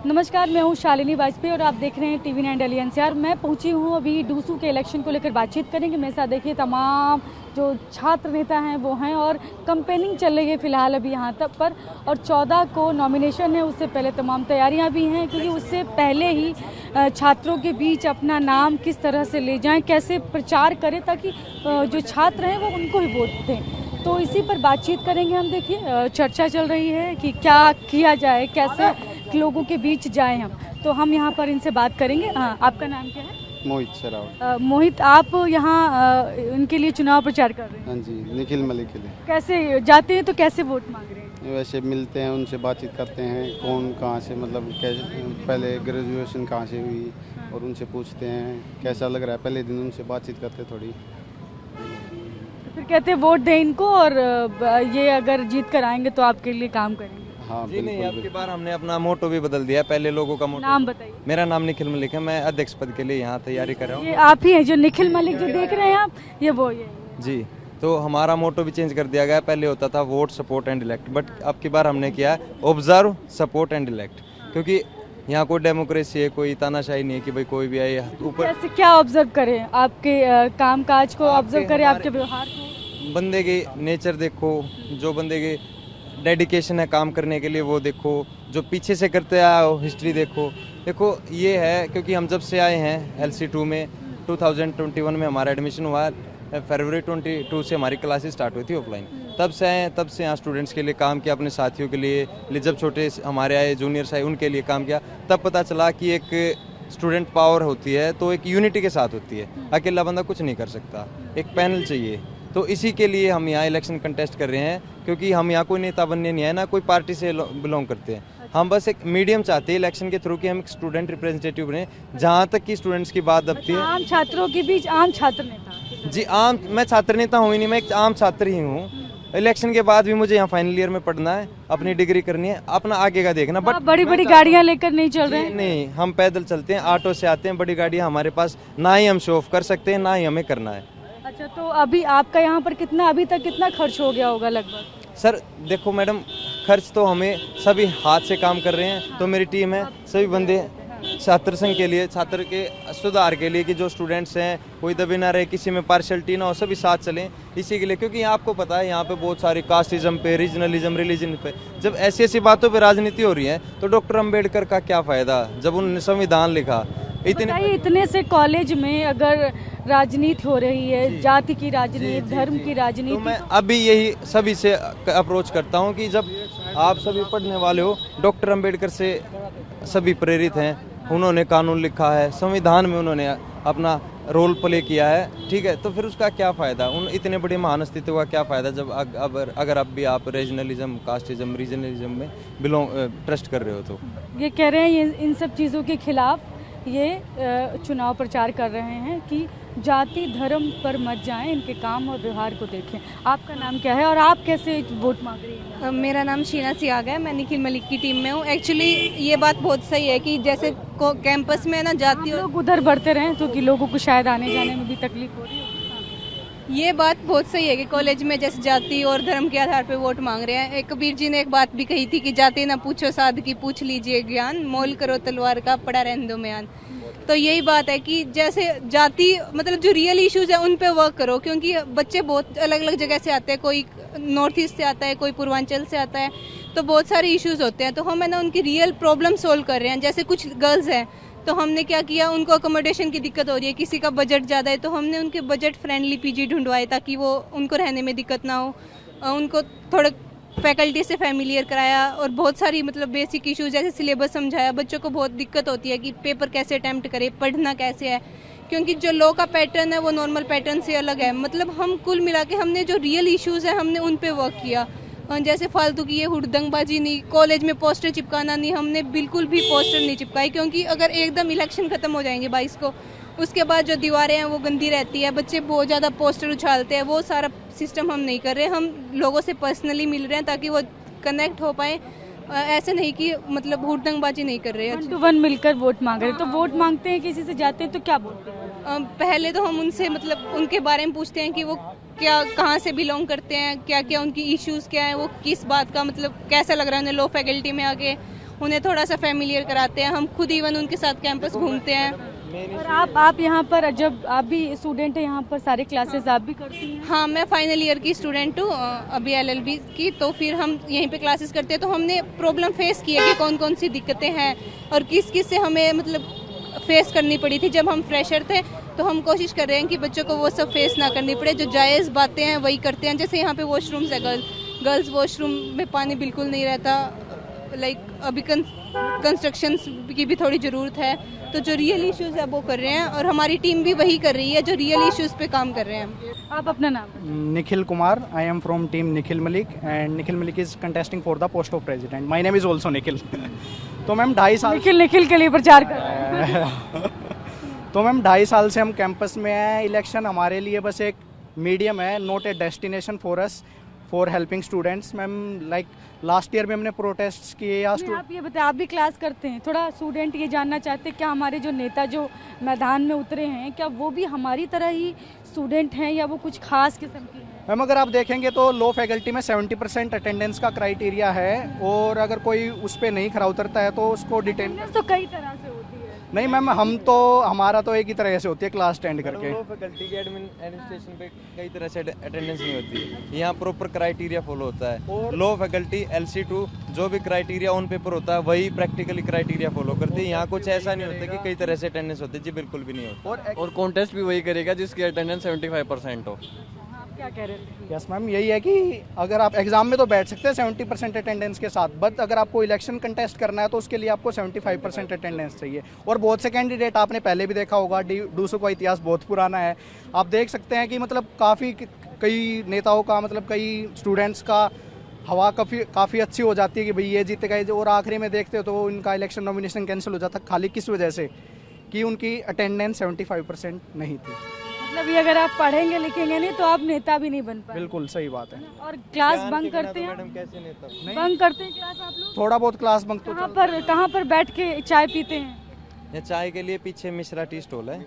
नमस्कार, मैं हूँ शालिनी वाजपेयी और आप देख रहे हैं TV9 डेली एनसीआर। मैं पहुँची हूँ अभी डूसू के इलेक्शन को लेकर बातचीत करेंगे। मेरे साथ देखिए तमाम जो छात्र नेता हैं वो हैं और कंपेनिंग चल रही है फ़िलहाल अभी यहाँ तक पर। और 14 को नॉमिनेशन है, उससे पहले तमाम तैयारियाँ भी हैं, क्योंकि उससे पहले ही छात्रों के बीच अपना नाम किस तरह से ले जाएँ, कैसे प्रचार करें ताकि जो छात्र हैं वो उनको ही वोट दें। तो इसी पर बातचीत करेंगे हम। देखिए चर्चा चल रही है कि क्या किया जाए, कैसे लोगों के बीच जाएं हम। तो हम यहाँ पर इनसे बात करेंगे। हाँ, आपका नाम क्या है? मोहित शरावत। मोहित, आप यहाँ इनके लिए चुनाव प्रचार कर रहे हैं? हाँ जी, निखिल मलिक के लिए। कैसे जाते हैं तो कैसे वोट मांग रहे हैं? वैसे मिलते हैं, उनसे बातचीत करते हैं, कौन कहाँ से मतलब कैसे पहले ग्रेजुएशन कहाँ से हुई और उनसे पूछते हैं कैसा लग रहा है। पहले दिन उनसे बातचीत करते थोड़ी, फिर कहते हैं वोट दें इनको और ये अगर जीत कर आएंगे तो आपके लिए काम करेंगे। हाँ जी नहीं, बिल्कुल। अब की बार हमने अपना मोटो भी बदल दिया है। पहले लोगों का मोटो। नाम बताइए। मेरा नाम निखिल मलिक है, मैं अध्यक्ष पद के लिए यहाँ तैयारी कर रहा हूँ। ये आप ही हैं जो निखिल मलिक जो देख रहे हैं आप, ये वो ये जी, तो हमारा मोटो भी चेंज कर दिया गया है। पहले होता था vote support and elect, but अब की बार हमने किया है ऑब्जर्व सपोर्ट एंड इलेक्ट, क्योंकि यहाँ कोई डेमोक्रेसी है, कोई तानाशाही नहीं है कि भाई कोई भी आए ऊपर। कैसे क्या ऑब्जर्व करें? आपके काम काज को ऑब्जर्व करें, आपके व्यवहार को। बंदे की नेचर देखो, जो बंदे की डेडिकेशन है काम करने के लिए वो देखो, जो पीछे से करते आए हो हिस्ट्री देखो ये है। क्योंकि हम जब से आए हैं LC2 में 2021 में हमारा एडमिशन हुआ, फरवरी 22 से हमारी क्लासेस स्टार्ट हुई थी ऑफलाइन। तब से आए, तब से यहाँ स्टूडेंट्स के लिए काम किया, अपने साथियों के लिए, जब छोटे हमारे आए जूनियर्स आए उनके लिए काम किया। तब पता चला कि एक स्टूडेंट पावर होती है तो एक यूनिटी के साथ होती है, अकेला बंदा कुछ नहीं कर सकता, एक पैनल चाहिए। तो इसी के लिए हम यहाँ इलेक्शन कंटेस्ट कर रहे हैं, क्योंकि हम यहाँ कोई नेता बनने नहीं आए, ना कोई पार्टी से बिलोंग करते हैं। हम बस एक मीडियम चाहते हैं इलेक्शन के थ्रू कि हम एक स्टूडेंट रिप्रेजेंटेटिव बने, जहाँ तक कि स्टूडेंट्स की बात दबती है। आम छात्रों के बीच आम छात्र नेता। जी आम, मैं छात्र नेता हूँ ही नहीं, मैं एक आम छात्र ही हूँ। इलेक्शन के बाद भी मुझे यहाँ फाइनल ईयर में पढ़ना है, अपनी डिग्री करनी है, अपना आगे का देखना। बट बड़ी बड़ी गाड़ियाँ लेकर नहीं चल रहे हैं? नहीं, हम पैदल चलते हैं, ऑटो से आते हैं। बड़ी गाड़ियाँ हमारे पास ना ही हम शो ऑफ कर सकते हैं, ना ही हमें करना है। अच्छा, तो अभी आपका यहाँ पर कितना अभी तक कितना खर्च हो गया होगा लगभग? सर देखो मैडम, खर्च तो हमें सभी हाथ से काम कर रहे हैं। तो मेरी टीम है, सभी बंदे छात्र संघ के लिए, छात्र के सुधार के लिए, कि जो स्टूडेंट्स हैं कोई दबे ना रहे, किसी में पार्शलिटी ना हो, सभी साथ चलें इसी के लिए। क्योंकि आपको पता है यहाँ पे बहुत सारी कास्टिज्म पे, रीजनलिज्म, रिलीजन पे जब ऐसी ऐसी बातों पे राजनीति हो रही है तो डॉक्टर अम्बेडकर का क्या फ़ायदा जब उन्होंने संविधान लिखा। इतने से कॉलेज में अगर राजनीति हो रही है, जाति की राजनीति, धर्म की राजनीति, तो मैं अभी यही सभी से अप्रोच करता हूँ कि जब आप सभी पढ़ने वाले हो, डॉक्टर अम्बेडकर से सभी प्रेरित हैं, उन्होंने कानून लिखा है, संविधान में उन्होंने अपना रोल प्ले किया है, ठीक है। तो फिर उसका क्या फ़ायदा, उन इतने बड़े महान अस्तित्व का क्या फ़ायदा जब अगर अब भी आप रीजनलिज्म, कास्टिज्म, रीजनलिज्म में ट्रस्ट कर रहे हो। तो ये कह रहे हैं ये इन सब चीज़ों के खिलाफ ये चुनाव प्रचार कर रहे हैं कि जाति धर्म पर मत जाएं, इनके काम और व्यवहार को देखें। आपका नाम क्या है और आप कैसे वोट मांग रही हैं? मेरा नाम शीना सियाग है, मैं निखिल मलिक की टीम में हूँ। एक्चुअली ये बात बहुत सही है कि जैसे कैंपस में ना जाति और लोग उधर बढ़ते रहें, क्योंकि लोगों को शायद आने जाने में भी तकलीफ हो रही है। ये बात बहुत सही है कि कॉलेज में जैसे जाति और धर्म के आधार पर वोट मांग रहे हैं। एक कबीर जी ने एक बात भी कही थी कि जाति ना पूछो साध की, पूछ लीजिए ज्ञान, मोल करो तलवार का, पड़ा रहने दो म्यान। तो यही बात है कि जैसे जाति मतलब जो रियल इश्यूज है उन पे वर्क करो, क्योंकि बच्चे बहुत अलग अलग जगह से आते हैं, कोई नॉर्थ ईस्ट से आता है, कोई पूर्वांचल से आता है, तो बहुत सारे इश्यूज होते हैं। तो हम है ना उनकी रियल प्रॉब्लम सोल्व कर रहे हैं। जैसे कुछ गर्ल्स हैं तो हमने क्या किया, उनको अकोमोडेशन की दिक्कत हो रही है, किसी का बजट ज़्यादा है, तो हमने उनके बजट फ्रेंडली PG ढूंढवाए ताकि वो उनको रहने में दिक्कत ना हो। उनको थोड़ा फैकल्टी से फैमिलियर कराया और बहुत सारी मतलब बेसिक इश्यूज जैसे सिलेबस समझाया। बच्चों को बहुत दिक्कत होती है कि पेपर कैसे अटैम्प्ट करे, पढ़ना कैसे है, क्योंकि जो लॉ का पैटर्न है वो नॉर्मल पैटर्न से अलग है। मतलब हम कुल मिला के हमने जो रियल इश्यूज है हमने उन पे वर्क किया। जैसे फालतू की ये हुड़दंगबाजी नहीं, कॉलेज में पोस्टर चिपकाना नहीं, हमने बिल्कुल भी पोस्टर नहीं चिपकाई, क्योंकि अगर एकदम इलेक्शन खत्म हो जाएंगे 22 को, उसके बाद जो दीवारें हैं वो गंदी रहती है, बच्चे बहुत ज़्यादा पोस्टर उछालते हैं, वो सारा सिस्टम हम नहीं कर रहे। हम लोगों से पर्सनली मिल रहे हैं ताकि वो कनेक्ट हो पाए। ऐसे नहीं कि मतलब हुड़दंगबाजी नहीं कर रहे हैं। 1 to 1 मिलकर वोट मांग रहे हैं। तो वोट मांगते हैं, किसी से जाते हैं तो क्या बोलते हैं? पहले तो हम उनसे मतलब उनके बारे में पूछते हैं कि वो क्या कहाँ से बिलोंग करते हैं, क्या क्या उनकी इश्यूज़ क्या हैं, वो किस बात का मतलब कैसा लग रहा है उन्हें लो फैकल्टी में आके, उन्हें थोड़ा सा फेमिलियर कराते हैं। हम खुद इवन उनके साथ कैंपस घूमते हैं। और आप यहाँ पर जब आप भी स्टूडेंट हैं यहाँ पर सारे क्लासेस आप भी करती हैं? हाँ, मैं फाइनल ईयर की स्टूडेंट हूँ अभी LLB की, तो फिर हम यहीं पे क्लासेस करते हैं। तो हमने प्रॉब्लम फेस की है कि कौन कौन सी दिक्कतें हैं और किस किस से हमें मतलब फेस करनी पड़ी थी जब हम फ्रेशर थे। तो हम कोशिश कर रहे हैं कि बच्चों को वो सब फेस ना करनी पड़े, जो जायज़ बातें हैं वही करते हैं। जैसे यहाँ पे वॉशरूम्स है, गर्ल्स वॉशरूम में पानी बिल्कुल नहीं रहता, लाइक अभी कंस्ट्रक्शन की भी थोड़ी ज़रूरत है। तो जो रियल इश्यूज़ है वो कर रहे हैं और हमारी टीम भी वही कर रही है जो रियल इश्यूज़ पे काम कर रहे हैं। आप अपना नाम? Nikhil Kumar. I am from team Nikhil Malik and Nikhil Malik is contesting for the post of president. My name is also Nikhil. तो मैम 2.5 साल निखिल के लिए प्रचार कर रहे हैं। तो मैम 2.5 साल से हम कैंपस में हैं। इलेक्शन हमारे लिए बस एक मीडियम है, not a destination for us for helping students. Ma'am like last year में हमने प्रोटेस्ट किए या आप ये बताएं, आप भी क्लास करते हैं, थोड़ा स्टूडेंट ये जानना चाहते हैं क्या हमारे जो नेता जो मैदान में उतरे हैं क्या वो भी हमारी तरह ही स्टूडेंट हैं या वो कुछ खास किस्म की हैं? मैम अगर आप देखेंगे तो लो फैकल्टी में 70% अटेंडेंस का क्राइटेरिया है और अगर कोई उस पर नहीं खरा उतरता है तो उसको डिटेन तो कई तरह से होती है। नहीं मैम, हमारा तो एक ही तरह से होती है, क्लास अटेंड करके। लो फैकल्टी के एडमिनिस्ट्रेशन पे कई तरह से अटेंडेंस नहीं होती है, यहाँ प्रॉपर क्राइटेरिया फॉलो होता है। लो फैकल्टी LC2 जो भी क्राइटेरिया ऑन पेपर होता है वही प्रैक्टिकली क्राइटेरिया फॉलो करते हैं। यहाँ कुछ ऐसा नहीं होता कि कई तरह से अटेंडेंस होती है, जी बिल्कुल भी नहीं होता। और कॉन्टेस्ट भी वही करेगा जिसकी अटेंडेंस 75% हो। आप क्या कह रहे थे? यस मैम, यही है कि अगर आप एग्जाम में तो बैठ सकते हैं 70% अटेंडेंस के साथ, बट अगर आपको इलेक्शन कंटेस्ट करना है तो उसके लिए आपको 75% अटेंडेंस चाहिए। और बहुत से कैंडिडेट आपने पहले भी देखा होगा, डूसू का इतिहास बहुत पुराना है। आप देख सकते हैं कि मतलब कई नेताओं का मतलब कई स्टूडेंट्स का हवा काफ़ी अच्छी हो जाती है कि भाई ये जीत गए, और आखिरी में देखते हो तो उनका इलेक्शन नॉमिनेशन कैंसिल हो जाता, खाली किस वजह से कि उनकी अटेंडेंस 75% नहीं थी। मतलब ये अगर आप पढ़ेंगे लिखेंगे नहीं तो आप नेता भी नहीं बन पाए। बिल्कुल सही बात है। और क्लास बंक करते हैं? मैडम कैसे नेता? बंक करते हैं क्लास आप लोग? थोड़ा बहुत क्लास बंक तो कहाँ पर बैठ के चाय पीते हैं? ये चाय के लिए पीछे मिश्रा टी स्टॉल है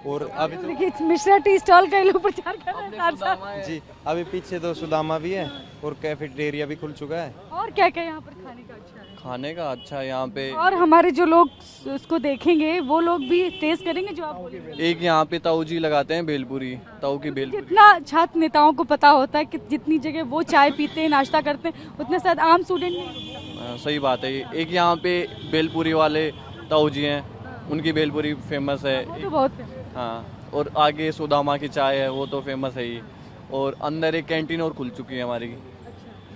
और अभी तो देखिए मिश्रा टी स्टॉल का लोग प्रचार कर रहे हैं साथ-साथ। जी अभी पीछे तो सुदामा भी है और कैफेटेरिया भी खुल चुका है। और क्या क्या यहाँ पर खाने का अच्छा है? खाने का अच्छा है यहाँ पे। और हमारे जो लोग उसको देखेंगे वो लोग भी टेस्ट करेंगे जो आप बोलेंगे। एक यहाँ पे ताऊ जी लगाते हैं भेलपुरी, ताऊ की भेलपुरी। जितना छात्र नेताओं को पता होता है कि जितनी जगह वो चाय पीते हैं नाश्ता करते हैं उतने शायद आम स्टूडेंट नहीं। सही बात है। एक यहाँ पे भेलपुरी वाले ताऊ जी हैं, उनकी भेलपुरी फेमस है। वो तो बहुत famous। हाँ, और आगे सुदामा की चाय है, वो तो फेमस है ही। और अंदर एक कैंटीन और खुल चुकी है हमारी।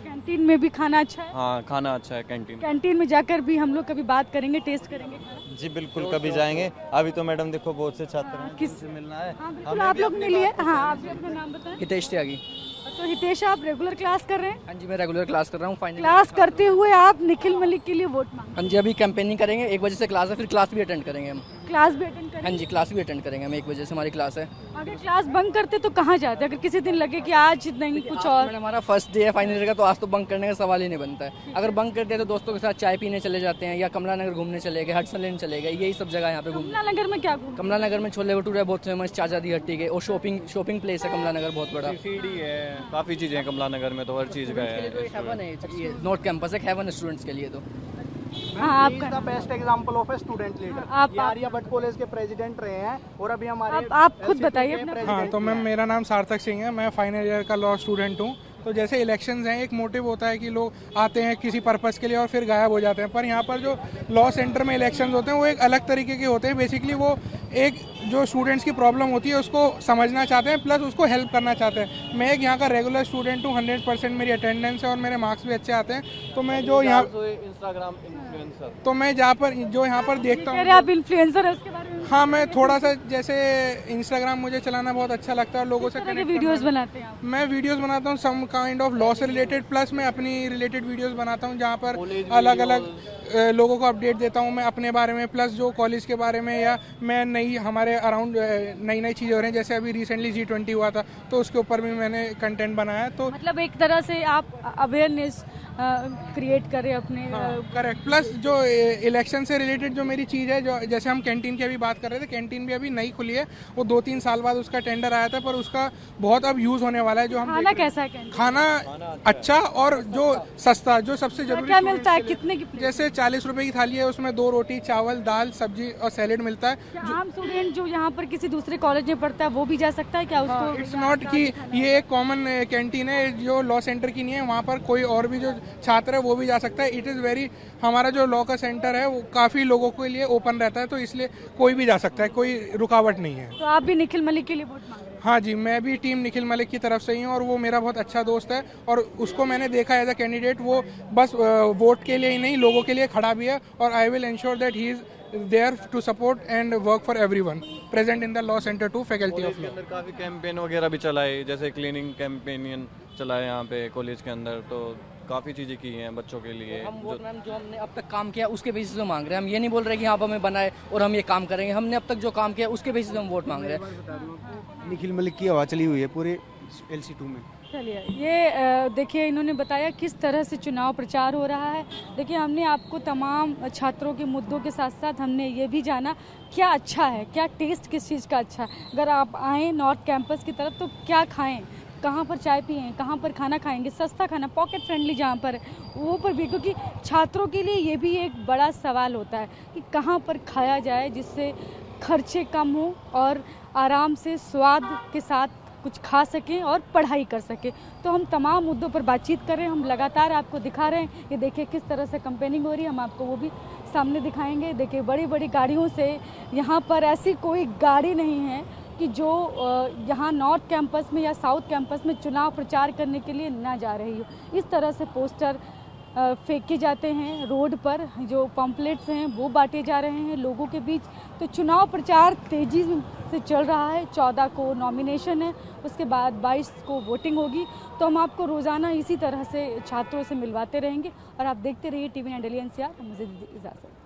कैंटीन में भी खाना अच्छा है? हाँ, खाना अच्छा है कैंटीन। कैंटीन में जाकर भी हम लोग कभी बात करेंगे, टेस्ट करेंगे खाना? जी बिल्कुल, कभी जाएंगे। अभी तो मैडम देखो बहुत से छात्र हैं किससे मिलना है। हाँ बिल्कुल, आप लोग मिलिए। हाँ, आप भी अपना नाम बताएं। हितेश त्यागी। तो हितेश आप रेगुलर क्लास कर रहे हैं? हाँ जी, मैं रेगुलर क्लास कर रहा हूँ। फाइनल क्लास करते हुए आप निखिल मलिक के लिए वोट मांग? हाँ जी, अभी कैंपेनिंग करेंगे। 1 बजे से क्लास है, फिर क्लास भी अटेंड करेंगे हम। क्लास भी अटेंड करेंगे? हाँ जी, क्लास भी अटेंड करेंगे हम। 1 बजे से हमारी क्लास है। अगर क्लास बंक करते तो कहाँ जाते? अगर किसी दिन लगे कि आज नहीं कुछ और। हमारा फर्स्ट डे है फाइनल ईयर का, तो आज तो बंक करने का सवाल ही नहीं बनता है। अगर बंक करते हैं तो दोस्तों के साथ चाय पीने चले जाते हैं या कमला नगर घूमने चले गए, हडसन लेन चले गए, यही सब जगह यहाँ पे घूमने। कमला नगर में क्या घूम? कमला नगर में छोले भटूरे है बहुत फेमस, चाचा दी हट्टी के, और शॉपिंग प्लेस है कमला नगर बहुत बड़ा। सीडी है, काफ़ी चीज़ें हैं कमला नगर में, तो हर चीज़ का है। हेवन है ये, नॉर्थ कैंपस है, हेवन स्टूडेंट्स के लिए। तो हाँ, आपका best example of a student leader. आप आर्यभट्ट कॉलेज के प्रेसिडेंट रहे हैं और अभी हमारे आप खुद बताइए अपना। हाँ, तो मैम मेरा नाम सार्थक सिंह है, मैं फाइनल ईयर का लॉ स्टूडेंट हूँ। तो जैसे इलेक्शंस हैं, एक मोटिव होता है कि लोग आते हैं किसी पर्पस के लिए और फिर गायब हो जाते हैं, पर यहाँ पर जो लॉ सेंटर में इलेक्शंस होते हैं वो एक अलग तरीके के होते हैं। बेसिकली वो एक जो स्टूडेंट्स की प्रॉब्लम होती है उसको समझना चाहते हैं, प्लस उसको हेल्प करना चाहते हैं। मैं एक यहाँ का रेगुलर स्टूडेंट हूँ, 100% मेरी अटेंडेंस है और मेरे मार्क्स भी अच्छे आते हैं। तो मैं जो यहाँ इंस्टाग्राम इन्फ्लुएंसर, तो मैं जो यहाँ पर देखता हूँ, आप इन्फ्लुएंसर है उसके बारे में? हाँ, मैं थोड़ा सा जैसे इंस्टाग्राम मुझे चलाना बहुत अच्छा लगता है, लोगों से कनेक्ट वीडियोस बनाते हैं आप? मैं वीडियोस बनाता हूँ सम काइंड ऑफ लॉ से रिलेटेड, प्लस मैं अपनी रिलेटेड वीडियोस बनाता हूँ जहाँ पर अलग अलग लोगों को अपडेट देता हूँ मैं अपने बारे में, प्लस जो कॉलेज के बारे में, या मैं हमारे अराउंड नई चीज़ें हो रही हैं। जैसे अभी रिसेंटली G20 हुआ था तो उसके ऊपर भी मैंने कंटेंट बनाया। तो मतलब एक तरह से आप अवेयरनेस क्रिएट करें अपने। करेक्ट। प्लस जो इलेक्शन से रिलेटेड जो मेरी चीज़ है, जो जैसे हम कैंटीन की अभी बात कर रहे थे, कैंटीन भी अभी नई खुली है, वो 2-3 साल बाद उसका टेंडर आया था, पर उसका बहुत अब यूज़ होने वाला है। जो हम खाना कैसा है? खाना अच्छा और जो सस्ता, जो सबसे जरूरी क्या students मिलता है, के लिए। कितने की plate? जैसे 40 रुपए की थाली है, उसमें 2 रोटी, चावल, दाल, सब्जी और सैलेड मिलता है। क्या आम स्टूडेंट जो यहाँ पर किसी दूसरे कॉलेज में पढ़ता है वो भी जा सकता है क्या? उसको इट्स नॉट कि ये एक कॉमन कैंटीन है जो लॉ सेंटर की नहीं है, वहाँ पर कोई और भी जो छात्र है वो भी जा सकता है। इट इज़ वेरी, हमारा जो लॉ का सेंटर है वो काफ़ी लोगों के लिए ओपन रहता है, तो इसलिए कोई भी जा सकता है, कोई रुकावट नहीं है। तो आप भी निखिल मलिक के लिए वोट मांग रहे हैं? हाँ जी, मैं भी टीम निखिल मलिक की तरफ से ही हूँ और वो मेरा बहुत अच्छा दोस्त है और उसको मैंने देखा एज अ कैंडिडेट, वो बस वोट के लिए ही नहीं लोगों के लिए खड़ा भी है और I will ensure that he is there to support and work for everyone present in the law centre to faculty of law. अंदर काफ़ी कैंपेन वगैरह भी चलाए, जैसे क्लीनिंग कैंपेनियन चलाए यहाँ पे कॉलेज के अंदर, तो काफ़ी चीज़ें की हैं बच्चों के लिए। हम वोट मैम जो हमने अब तक काम किया उसके बेसिस पे मांग रहे हैं। हम ये नहीं बोल रहे कि हाँ अब हमें बनाए और हम ये काम करेंगे। हमने अब तक जो काम किया उसके बेसिस पे हम वोट मांग रहे हैं। निखिल मलिक की हवा चली हुई है पूरे LC2 में। चलिए, ये देखिए इन्होंने बताया किस तरह से चुनाव प्रचार हो रहा है। देखिए, हमने आपको तमाम छात्रों के मुद्दों के साथ साथ हमने ये भी जाना क्या अच्छा है, क्या टेस्ट किस चीज़ का अच्छा है। अगर आप आएँ नॉर्थ कैंपस की तरफ तो क्या खाएं, कहाँ पर चाय पिएं, कहाँ पर खाना खाएंगे, सस्ता खाना, पॉकेट फ्रेंडली जहाँ पर है वो पर भी, क्योंकि छात्रों के लिए ये भी एक बड़ा सवाल होता है कि कहाँ पर खाया जाए जिससे खर्चे कम हो और आराम से स्वाद के साथ कुछ खा सकें और पढ़ाई कर सकें। तो हम तमाम मुद्दों पर बातचीत कर रहे हैं, हम लगातार आपको दिखा रहे हैं। ये देखिए किस तरह से कैंपेनिंग हो रही है, हम आपको वो भी सामने दिखाएंगे। देखिए बड़ी बड़ी गाड़ियों से, यहाँ पर ऐसी कोई गाड़ी नहीं है कि जो यहाँ नॉर्थ कैंपस में या साउथ कैंपस में चुनाव प्रचार करने के लिए ना जा रही हो। इस तरह से पोस्टर फेंके जाते हैं रोड पर, जो पम्पलेट्स हैं वो बांटे जा रहे हैं लोगों के बीच। तो चुनाव प्रचार तेज़ी से चल रहा है। 14 को नॉमिनेशन है, उसके बाद 22 को वोटिंग होगी। तो हम आपको रोज़ाना इसी तरह से छात्रों से मिलवाते रहेंगे और आप देखते रहिए TV9 डेली NCR। मुझे इजाज़त।